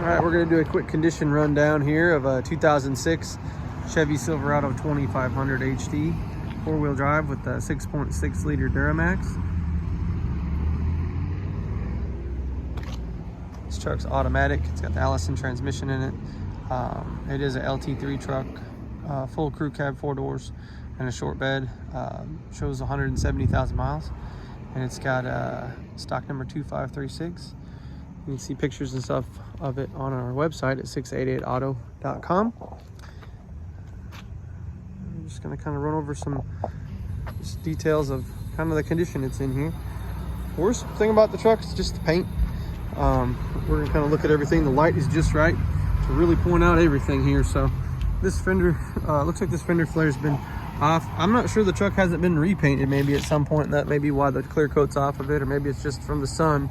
All right, we're gonna do a quick condition rundown here of a 2006 Chevy Silverado 2500 HD, four-wheel drive with a 6.6 liter Duramax. This truck's automatic. It's got the Allison transmission in it. It is a LT3 truck, full crew cab, 4 doors, and a short bed. Shows 170,000 miles, and it's got stock number 2536. You can see pictures and stuff of it on our website at 688auto.com. I'm just going to kind of run over some details of kind of the condition it's in here. Worst thing about the truck is just the paint. We're going to kind of look at everything. The light is just right to really point out everything here. So this fender, looks like this fender flare's been off. I'm not sure the truck hasn't been repainted maybe at some point. That may be why the clear coat's off of it, or maybe it's just from the sun.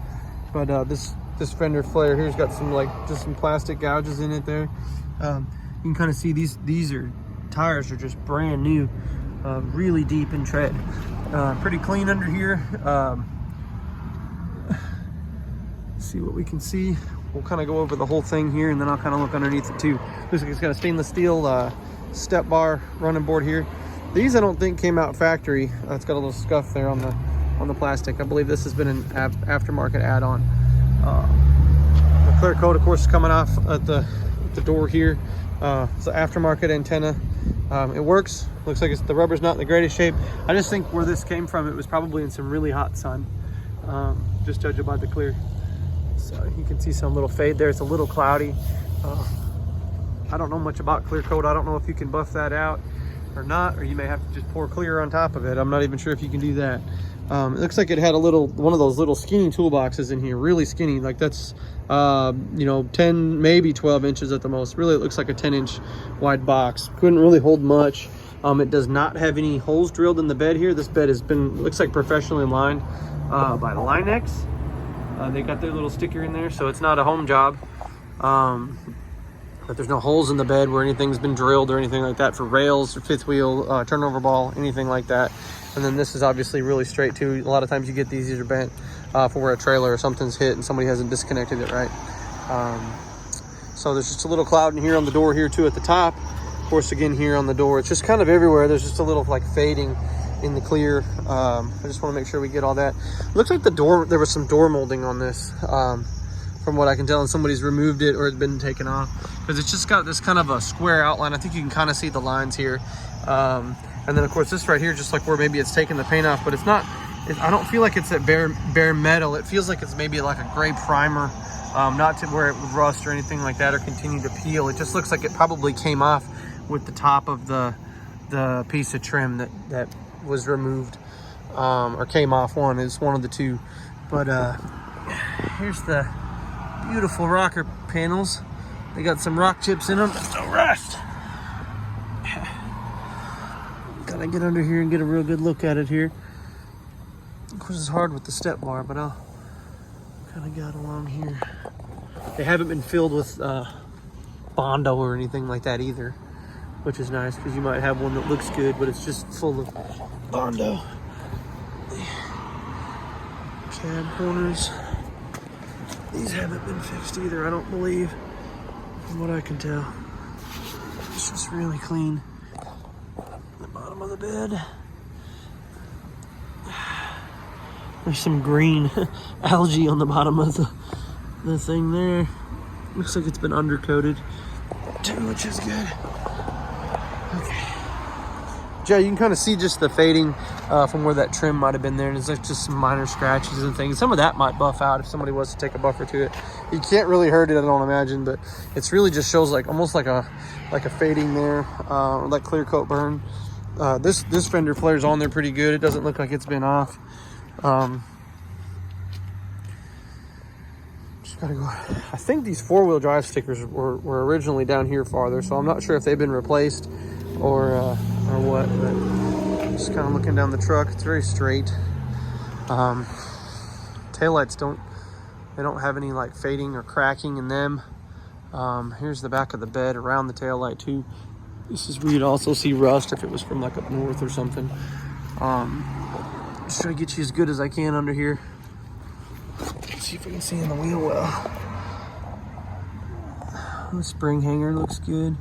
But this fender flare here's got some just some plastic gouges in it there. You can kind of see these tires are just brand new, really deep in tread, pretty clean under here. See what we can see. We'll kind of go over the whole thing here, and then I'll kind of look underneath it too. Looks like it's got a stainless steel step bar running board here. These I don't think came out factory. It's got a little scuff there on the plastic. I believe this has been an aftermarket add-on. The clear coat, of course, is coming off at the door here. It's an aftermarket antenna. It works. Looks like the rubber's not in the greatest shape. I just think where this came from, it was probably in some really hot sun, just judging by the clear. So you can see some little fade there. It's a little cloudy. I don't know much about clear coat. I don't know if you can buff that out or not, or you may have to just pour clear on top of it. I'm not even sure if you can do that. It looks like it had one of those little skinny toolboxes in here, really skinny. Like that's, 10, maybe 12 inches at the most. Really, it looks like a 10-inch wide box. Couldn't really hold much. It does not have any holes drilled in the bed here. This bed looks like professionally lined by the Line-X. They got their little sticker in there, so it's not a home job. But there's no holes in the bed where anything's been drilled or anything like that for rails or fifth wheel, turnover ball, anything like that. And then this is obviously really straight too. A lot of times you get these are bent for where a trailer or something's hit and somebody hasn't disconnected it right. So there's just a little cloud in here on the door here too at the top. Of course, again here on the door, it's just kind of everywhere. There's just a little fading in the clear. I just want to make sure we get all that. Looks like the door, there was some door molding on this, from what I can tell, and somebody's removed it or it's been taken off, because it's just got this kind of a square outline. I think you can kind of see the lines here. And then of course this right here, just like where maybe it's taken the paint off, but it's not, I don't feel like it's that bare metal. It feels like it's maybe like a gray primer, not to where it would rust or anything like that or continue to peel. It just looks like it probably came off with the top of the piece of trim that was removed, or came off. It's one of the two. But here's the beautiful rocker panels. They got some rock chips in them. There's no rust. Gotta get under here and get a real good look at it here. Of course, it's hard with the step bar, but I'll kind of got along here. They haven't been filled with Bondo or anything like that either, which is nice, because you might have one that looks good, but it's just full of Bondo. Cab corners. These haven't been fixed either, I don't believe, from what I can tell. It's just really clean. The bottom of the bed. There's some green algae on the bottom of the thing there. Looks like it's been undercoated too, which is good. Okay. Jay, you can kind of see just the fading from where that trim might have been there, and it's like just some minor scratches and things. Some of that might buff out if somebody was to take a buffer to it. You can't really hurt it, I don't imagine, but it's really just shows almost like a fading there, or like clear coat burn. This fender flare's on there pretty good. It doesn't look like it's been off. Just gotta go. I think these four-wheel drive stickers were originally down here farther, so I'm not sure if they've been replaced or what, but just kind of looking down the truck. It's very straight. Taillights don't have any fading or cracking in them. Here's the back of the bed around the taillight too. This is where you'd also see rust if it was from up north or something. Just try to get you as good as I can under here. Let's see if we can see in the wheel well. The spring hanger looks good.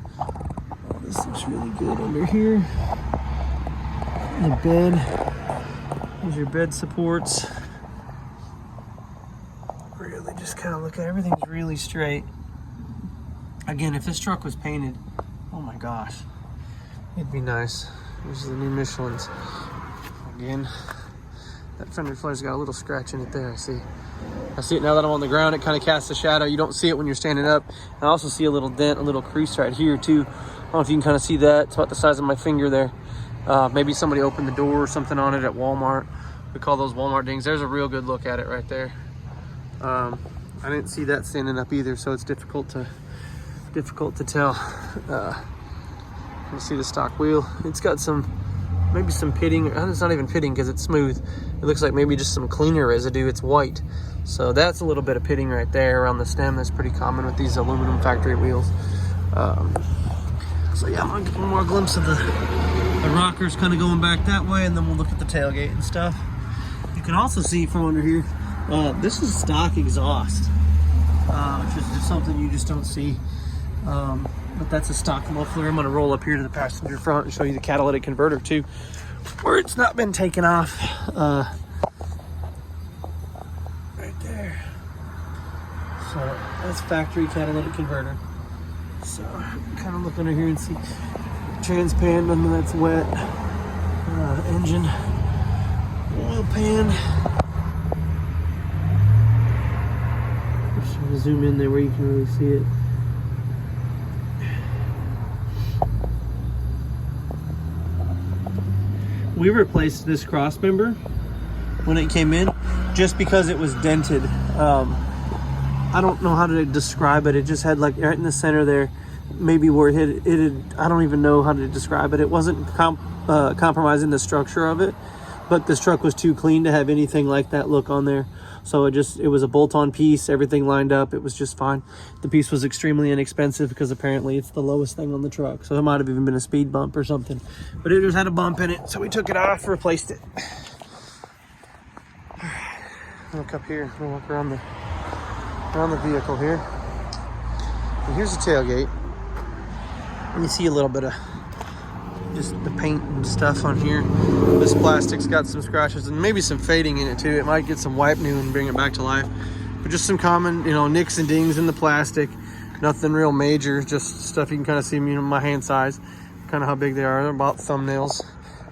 This looks really good under here. The bed. There's your bed supports. Really just kind of look at everything's really straight. Again, if this truck was painted, oh my gosh, it'd be nice. These are the new Michelins. Again, that fender flare's got a little scratch in it there, I see it now that I'm on the ground. It kind of casts a shadow. You don't see it when you're standing up. I also see a little dent, a little crease right here too. I don't know if you can kind of see that. It's about the size of my finger there. Maybe somebody opened the door or something on it at Walmart. We call those Walmart dings. There's a real good look at it right there. I didn't see that standing up either, so it's difficult to tell. You see the stock wheel. It's got maybe some pitting. It's not even pitting because it's smooth. It looks like maybe just some cleaner residue. It's white, so that's a little bit of pitting right there around the stem. That's pretty common with these aluminum factory wheels. So yeah, I'm gonna get one more glimpse of the rockers kind of going back that way, and then we'll look at the tailgate and stuff. You can also see from under here, this is stock exhaust, which is just something you just don't see. But that's a stock muffler. I'm gonna roll up here to the passenger front and show you the catalytic converter too, where it's not been taken off. Right there. So that's factory catalytic converter. So kind of look under here and see transpan, none of that's wet. Engine, oil pan. Just trying to zoom in there where you can really see it. We replaced this cross member when it came in just because it was dented. I don't know how to describe it. It just had like right in the center there, maybe where it had, I don't even know how to describe it. It wasn't compromising the structure of it, but this truck was too clean to have anything like that look on there. So it was a bolt-on piece, everything lined up. It was just fine. The piece was extremely inexpensive because apparently it's the lowest thing on the truck. So it might have even been a speed bump or something, but it just had a bump in it. So we took it off, replaced it. Look up here, we'll walk around the vehicle here. And here's the tailgate. And you see a little bit of just the paint and stuff on here. This plastic's got some scratches and maybe some fading in it too. It might get some wipe new and bring it back to life. But just some common, nicks and dings in the plastic. Nothing real major, just stuff you can kind of see, my hand size, kind of how big they are. They're about thumbnails.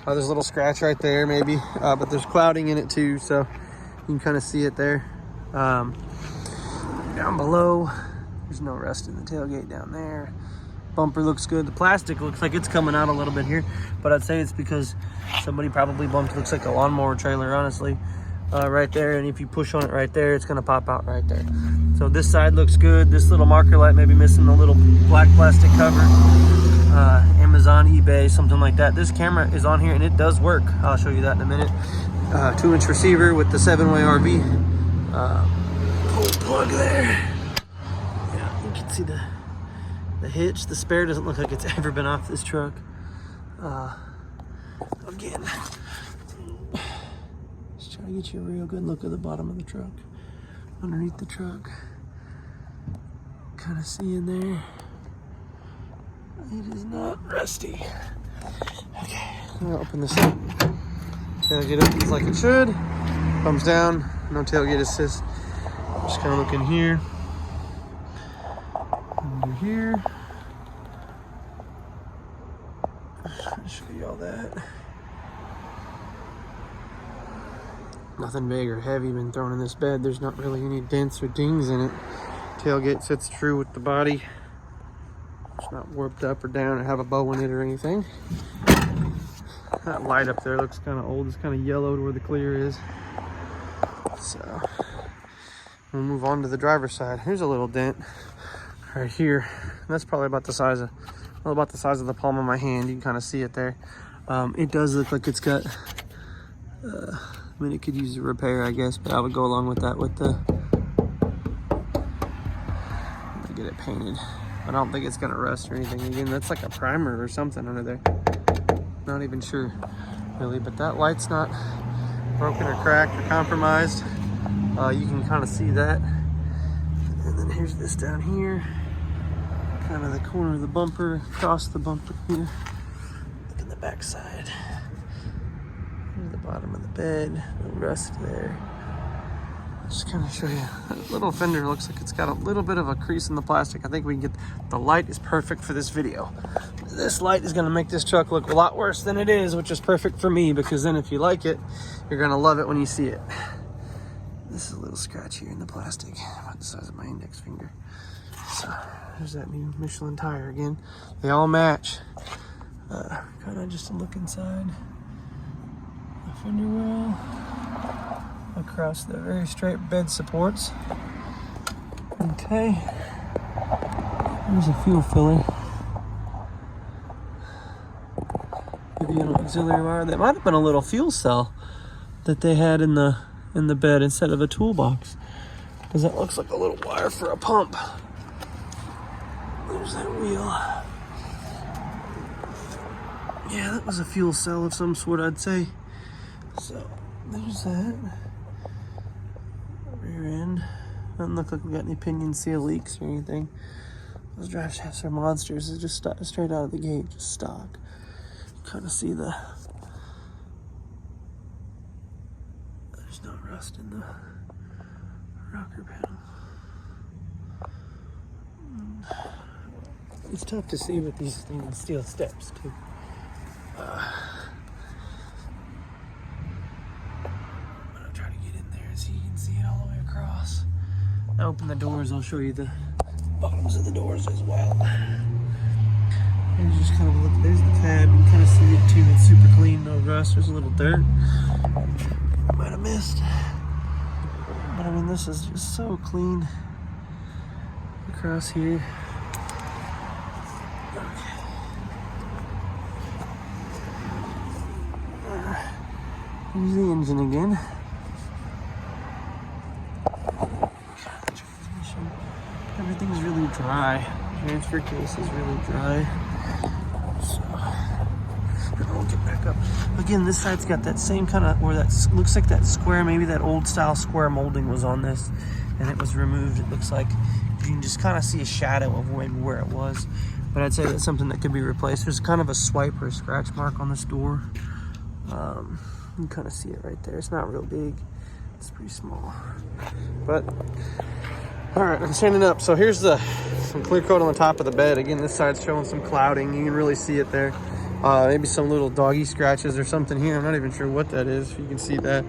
There's a little scratch right there maybe, but there's clouding in it too, so you can kind of see it there. Down below, there's no rust in the tailgate down there. Bumper looks good. The plastic looks like it's coming out a little bit here, but I'd say it's because somebody probably bumped. Looks like a lawnmower trailer, honestly, right there. And if you push on it right there, it's gonna pop out right there. So this side looks good. This little marker light may be missing the little black plastic cover. Amazon, eBay, something like that. This camera is on here and it does work. I'll show you that in a minute. 2-inch receiver with the 7-way RV. Pull plug there. Yeah, you can see the hitch. The spare doesn't look like it's ever been off this truck. Again, just try to get you a real good look at the bottom of the truck, underneath the truck. Kind of see in there. It is not rusty. Okay, I'm gonna open this up. Tailgate opens like it should. Thumbs down. No tailgate assist. Just kind of looking here. Under here. I'll show you all that. Nothing big or heavy been thrown in this bed. There's not really any dents or dings in it. Tailgate sits true with the body. It's not warped up or down or have a bow in it or anything. That light up there looks kind of old. It's kind of yellowed where the clear is. So we'll move on to the driver's side. Here's a little dent right here. That's probably about the size of the palm of my hand. You can kind of see it there. It does look like it's got it could use a repair, I guess, but I would go along with that with the get it painted. I don't think it's gonna rust or anything. Again, that's like a primer or something under there. Not even sure really, but that light's not broken or cracked or compromised. You can kind of see that. And then here's this down here. kind of the corner of the bumper, across the bumper here. Look in the back side. Here's the bottom of the bed, the rust there. Just kind of show you. That little fender looks like it's got a little bit of a crease in the plastic. I think we can get, the light is perfect for this video. This light is gonna make this truck look a lot worse than it is, which is perfect for me, because then if you like it, you're gonna love it when you see it. This is a little scratch here in the plastic, about the size of my index finger. So there's that new Michelin tire again. They all match. Kind of just a look inside the fender well. Across the very straight bed supports. Okay. There's a fuel filler. Give you an auxiliary wire. That might have been a little fuel cell that they had in the bed instead of a toolbox, because that looks like a little wire for a pump. There's that wheel. Yeah, that was a fuel cell of some sort, I'd say. So there's that. Rear end. Doesn't look like we got any pinion seal leaks or anything. Those drive shafts are monsters. It's just straight out of the gate, just stock. Kind of see the, there's no rust in the rocker panel. It's tough to see with these stainless steel steps too. I open the doors, I'll show you the bottoms of the doors as well. There's just kind of a look, there's the tab, you can kind of see it too, it's super clean, no rust, there's a little dirt. Might have missed. But I mean, this is just so clean across here. Here's the engine again. Everything's really dry. Transfer case is really dry. So, I'll get back up. Again, this side's got that same kind of, where that looks like that square, maybe that old style square molding was on this and it was removed. It looks like you can just kind of see a shadow of where it was. But I'd say that's something that could be replaced. There's kind of a swipe or a scratch mark on this door. You can kind of see it right there. It's not real big. It's pretty small. But all right, I'm standing up. So here's some clear coat on the top of the bed. Again, this side's showing some clouding. You can really see it there. Maybe some little doggy scratches or something here. I'm not even sure what that is, if you can see that.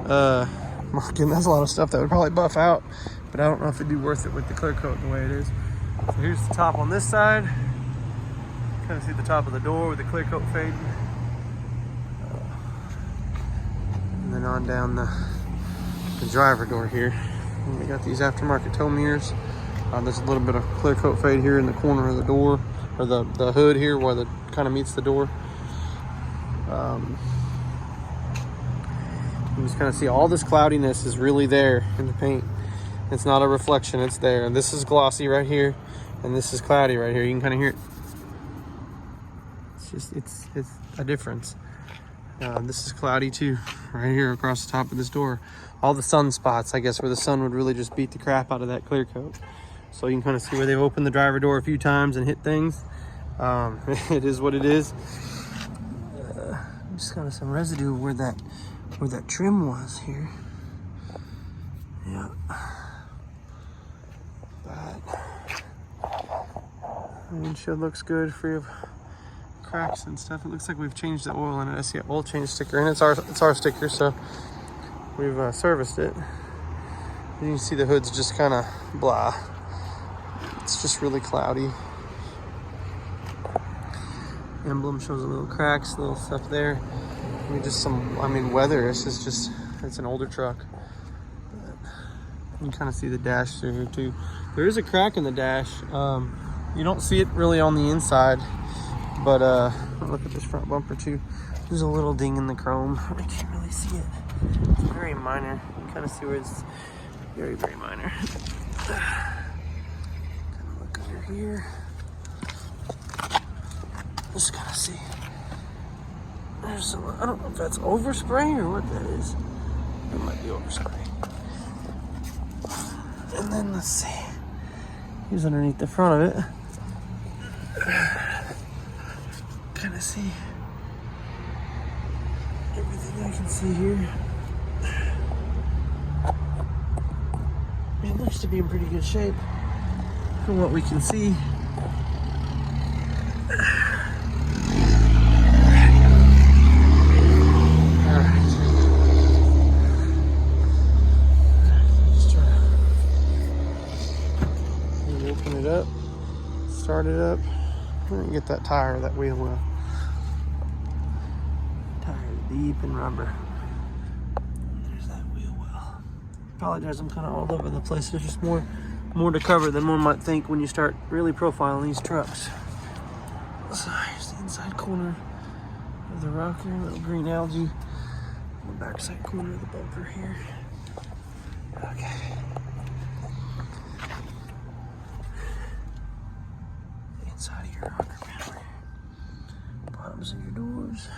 Again, that's a lot of stuff that would probably buff out, but I don't know if it'd be worth it with the clear coat the way it is. So here's the top on this side. Kind of see the top of the door with the clear coat fading. And then on down the driver door here. And we got these aftermarket tow mirrors. There's a little bit of clear coat fade here in the corner of the door, or the hood here where the kind of meets the door. You just kind of see all this cloudiness is really there in the paint. It's not a reflection, it's there. And this is glossy right here, and this is cloudy right here. You can kind of hear it. It's just, it's a difference. This is cloudy too, right here across the top of this door. All the sun spots, I guess, where the sun would really just beat the crap out of that clear coat. So you can kind of see where they've opened the driver door a few times and hit things. It is what it is. Just kind of some residue where that trim was here. Yeah. But the windshield looks good, free of cracks and stuff. It looks like we've changed the oil in it. I see an oil change sticker, and it's our sticker, so we've serviced it. And you can see the hood's just kind of blah. It's just really cloudy. Emblem shows a little cracks, little stuff there. I mean, just weather. It's an older truck. But you can kind of see the dash through here too. There is a crack in the dash. You don't see it really on the inside, but look at this front bumper too. There's a little ding in the chrome. I can't really see it. It's very minor. You can kind of see where it's very, very minor. Kind of look under here. Just kind of see. There's some, I don't know if that's overspray or what that is. It might be overspray. And then let's see. He's underneath the front of it. Kind of see everything I can see here. It looks to be in pretty good shape from what we can see. Open it up, start it up, and get that tire, that wheel well. Tire deep in rubber. There's that wheel well. Apologize, I'm kind of all over the place. There's just more to cover than one might think when you start really profiling these trucks. So here's the inside corner of the rocker, little green algae. The backside corner of the bumper here. Okay. Inside of your rocker panel, bottoms of your doors.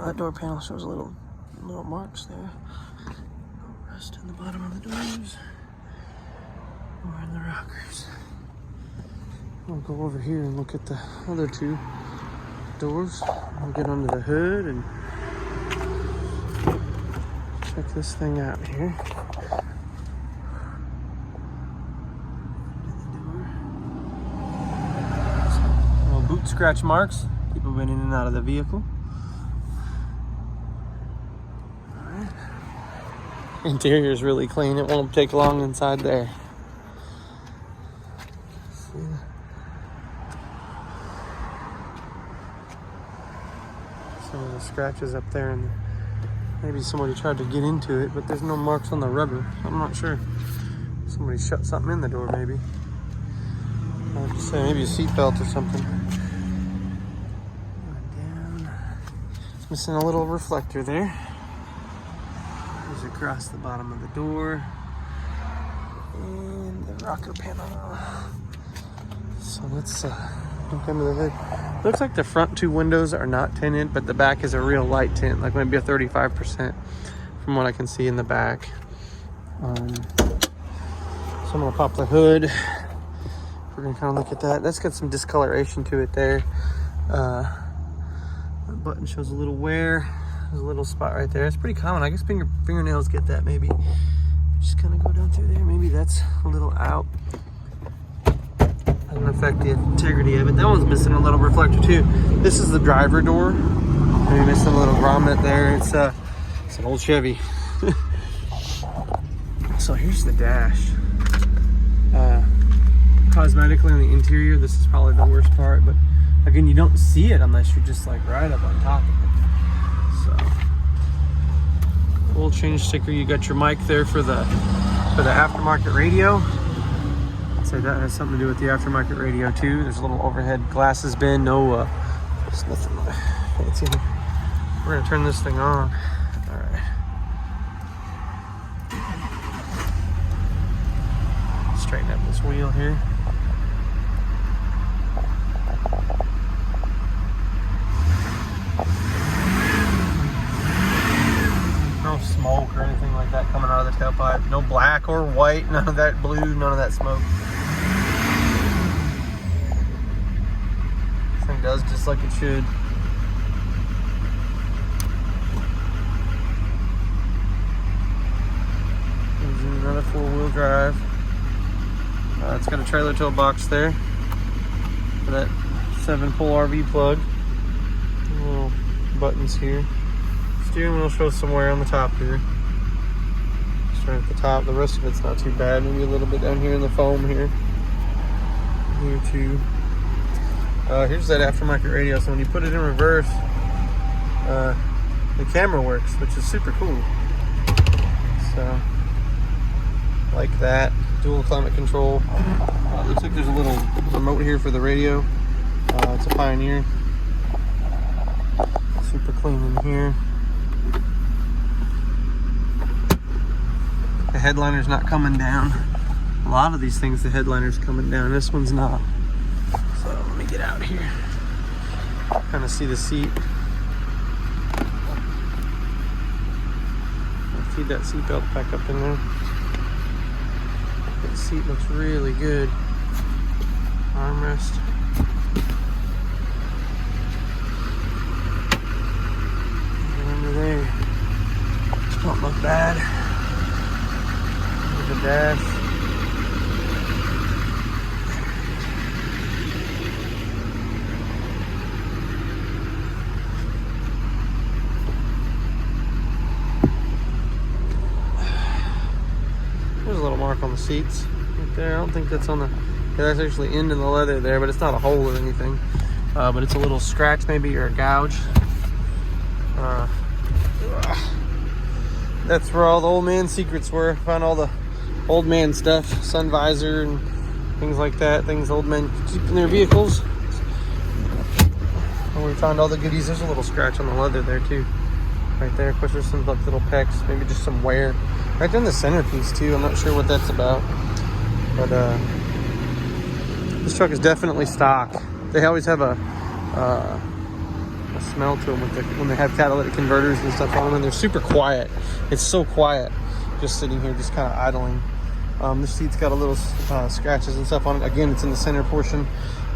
That door panel shows little marks there. Rust in the bottom of the doors or in the rockers. We'll go over here and look at the other two doors. We'll get under the hood and check this thing out here. Boot scratch marks. People been in and out of the vehicle. Alright. Interior is really clean. It won't take long inside there. See some of the scratches up there, and maybe somebody tried to get into it, but there's no marks on the rubber. I'm not sure. Somebody shut something in the door, maybe. I would say maybe a seatbelt or something. Missing a little reflector there. Goes across the bottom of the door and the rocker panel. So let's look under the hood. Looks like the front two windows are not tinted, but the back is a real light tint, like maybe a 35% from what I can see in the back. So I'm gonna pop the hood. We're gonna kind of look at that. That's got some discoloration to it there. Button shows a little wear. There's a little spot right there. It's pretty common. I guess fingernails get that maybe. Just kind of go down through there. Maybe that's a little out. Doesn't affect the integrity of it. That one's missing a little reflector too. This is the driver door. Maybe missing a little grommet there. It's an old Chevy. So here's the dash. Cosmetically on the interior, this is probably the worst part, but again, you don't see it unless you're just like right up on top of it. So, oil change sticker. You got your mic there for the aftermarket radio. I'd say that has something to do with the aftermarket radio too. There's a little overhead glasses bin. No, there's nothing fancy. We're gonna turn this thing on. All right. Straighten up this wheel here. No smoke or anything like that coming out of the tailpipe. No black or white, none of that blue, none of that smoke. This thing does just like it should. There's another four-wheel drive. It's got a trailer toolbox there for that 7-pole RV plug. Little buttons here. Steering wheel shows somewhere on the top here. Start at the top. The rest of it's not too bad. Maybe a little bit down here in the foam here. Here too. Here's that aftermarket radio. So when you put it in reverse, the camera works, which is super cool. So, like that. Dual climate control. Looks like there's a little remote here for the radio. It's a Pioneer. Super clean in here. The headliner's not coming down. A lot of these things, the headliner's coming down. This one's not. So let me get out here. Kind of see the seat. feed that seatbelt back up in there. That seat looks really good. Armrest. Get under there. Don't look bad. Look at the dash. There's a little mark on the seats right there. I don't think that's on the, yeah, that's actually into the leather there, but it's not a hole or anything. But it's a little scratch maybe, or a gouge. That's where all the old man secrets were. Found all the old man stuff, sun visor and things like that. Things old men keep in their vehicles. And we found all the goodies. There's a little scratch on the leather there too. Right there. Of course, there's some like little pecks, maybe just some wear. Right there in the centerpiece too. I'm not sure what that's about. But this truck is definitely stock. They always have a smell to them when they have catalytic converters and stuff on them, and they're super quiet. It's so quiet just sitting here, just kind of idling. The seat's got a little scratches and stuff on it. Again, it's in the center portion,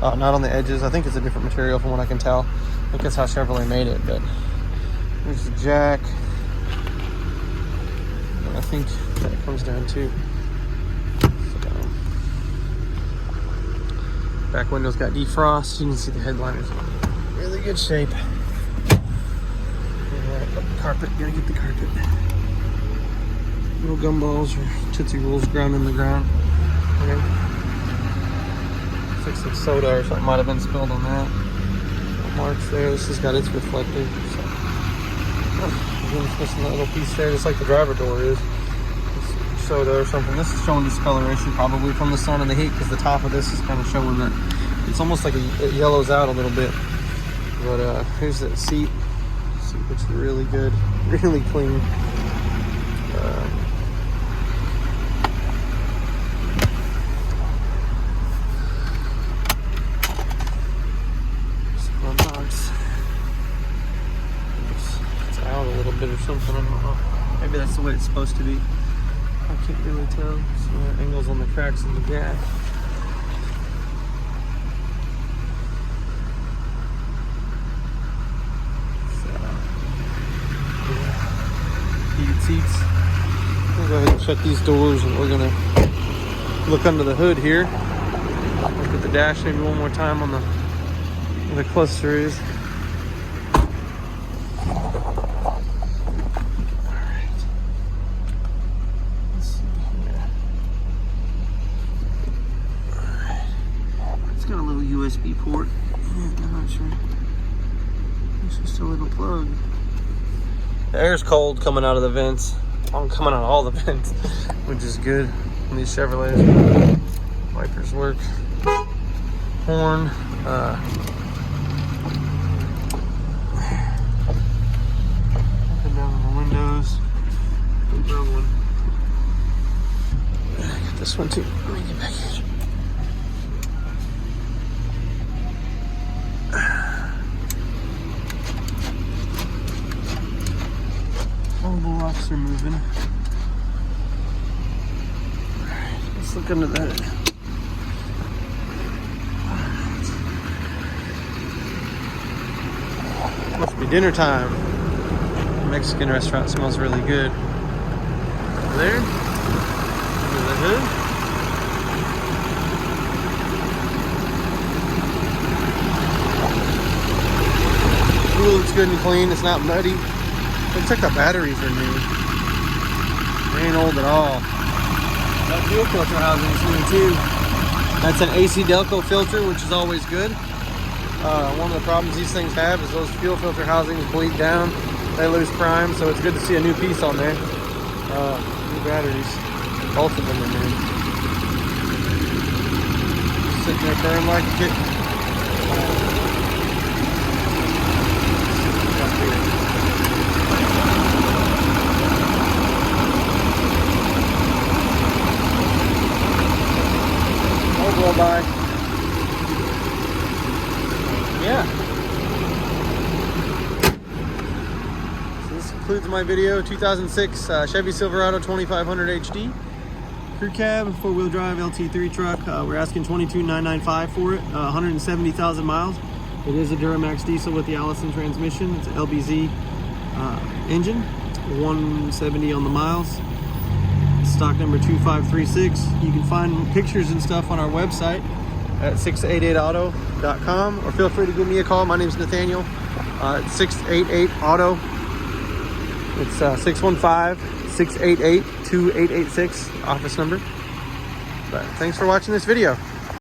not on the edges. I think it's a different material from what I can tell. I think that's how Chevrolet made it. But there's the jack. And I think that comes down too. So, back window's got defrost. You can see the headliner's in really good shape. Carpet, gotta get the carpet. Little gumballs or Tootsie Rolls ground in the ground. Okay. Looks like some soda or something might have been spilled on that. Marks there. This has got its reflector. So. Again, it's missing that little piece there, just like the driver door is. It's soda or something. This is showing discoloration probably from the sun and the heat, because the top of this is kind of showing that it's almost like it yellows out a little bit. But here's that seat. Seat looks really good, really clean. It's out a little bit or something. I don't know. Maybe that's the way it's supposed to be. I can't really tell. Some angles on the cracks in the dash. Heated seats. We'll go ahead and shut these doors, and we're gonna look under the hood here. Look at the dash maybe one more time on where the cluster is. Alright. Let's see here. Alright. It's got a little USB port. I'm not sure. It's just a little plug. The air's cold coming out of the vents. I'm coming out of all the vents, which is good. And these Chevrolets, wipers work. Horn. Up and down the windows. Another one. I got this one too. Let me get back here. All the locks are moving. Alright, let's look under that. Must be dinner time. The Mexican restaurant smells really good. Over there. Under the hood. Ooh, looks good and clean. It's not muddy. Looks like the batteries are new. They ain't old at all. That fuel filter housing is new too. That's an AC Delco filter, which is always good. One of the problems these things have is those fuel filter housings bleed down. They lose prime, so it's good to see a new piece on there. New batteries. Both of them are new. Sitting there burning like a kitten. Go by. Yeah. So this concludes my my video. 2006 Chevy Silverado 2500 HD. Crew cab, 4-wheel drive LT3 truck. We're asking $22,995 for it. 170,000 miles. It is a Duramax diesel with the Allison transmission. It's an LBZ engine. 170 on the miles. Stock number 2536. You can find pictures and stuff on our website at 688auto.com, or feel free to give me a call. My name's Nathaniel. 688-AUTO. It's 615-688-2886 office number. But thanks for watching this video.